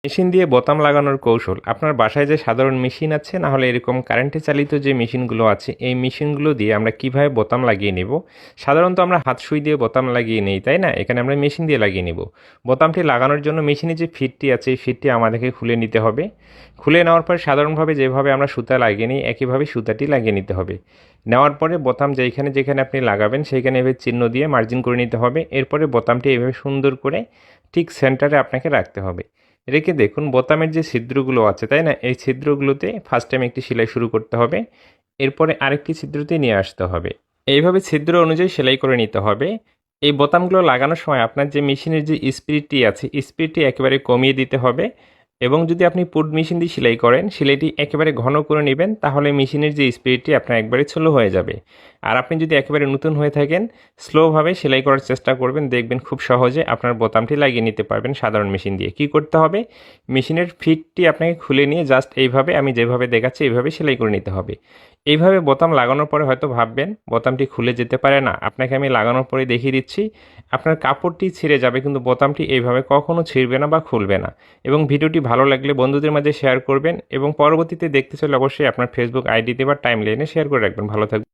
Machine দিয়ে বোতাম লাগানোর কৌশল। আপনার বাসায় যে সাধারণ মেশিন আছে, না হলে এরকম কারেন্টে চালিত যে মেশিনগুলো আছে, এই মেশিনগুলো দিয়ে আমরা কিভাবে বোতাম লাগিয়ে নেব। সাধারণত আমরা হাত সুই দিয়ে বোতাম লাগিয়ে নেই, তাই না? এখানে আমরা মেশিন দিয়ে লাগিয়ে নেব। বোতামটি লাগানোর জন্য মেশিনে যে ফিটটি আছে, এই ফিটটি আমাদেরকে খুলে নিতে হবে। খুলে নেওয়ার পর সাধারণভাবে যেভাবে আমরা সুতা লাগিয়ে নিই, একইভাবে সুতাটি লাগিয়ে নিতে হবে। নেওয়ার পরে বোতাম যেখানে যেখানে আপনি লাগাবেন সেইখানে এভাবে চিহ্ন দিয়ে মার্জিন করে নিতে হবে। এরপরে বোতামটি এভাবে সুন্দর করে ঠিক সেন্টারে আপনাকে রাখতে হবে। রেখে দেখুন বোতামের যে ছিদ্রগুলো আছে, তাই না? এই ছিদ্রগুলোতে ফার্স্ট টাইম একটি সেলাই শুরু করতে হবে। এরপরে আরেকটি ছিদ্রতে নিয়ে আসতে হবে। এইভাবে ছিদ্র অনুযায়ী সেলাই করে নিতে হবে। এই বোতামগুলো লাগানোর সময় আপনার যে মেশিনের যে স্পিডটি আছে, স্পিডটি একেবারে কমিয়ে দিতে হবে। এবং যদি আপনি পুট মেশিন দিয়ে সেলাই করেন, সেলাইটি একেবারে ঘন করে নেবেন, তাহলে মেশিনের যে স্পিডটি আপনার একবারে স্লো হয়ে যাবে। আর আপনি যদি একেবারে নতুন হয়ে থাকেন, স্লোভাবে সেলাই করার চেষ্টা করবেন, দেখবেন খুব সহজে আপনার বোতামটি লাগিয়ে নিতে পারবেন সাধারণ মেশিন দিয়ে। কি করতে হবে? মেশিনের ফিটটি আপনাকে খুলে নিয়ে জাস্ট এইভাবে আমি যেভাবে দেখাচ্ছি এইভাবে সেলাই করে নিতে হবে। এইভাবে বোতাম লাগানোর পরে হয়তো ভাববেন বোতামটি খুলে যেতে পারে না। আপনাকে আমি লাগানোর পরে দেখিয়ে দিচ্ছি। আপনার কাপড়টি ছিঁড়ে যাবে, কিন্তু বোতামটি এইভাবে কখনো ছিঁড়বে না বা খুলবে না। এবং ভিডিওটি ভালো লাগলে বন্ধুদের মাঝে শেয়ার করবেন, এবং পরবর্তীতে দেখতে চাইলে অবশ্যই আপনার ফেসবুক আইডিতে বা টাইমলাইনে শেয়ার করে রাখবেন। ভালো থাকবেন।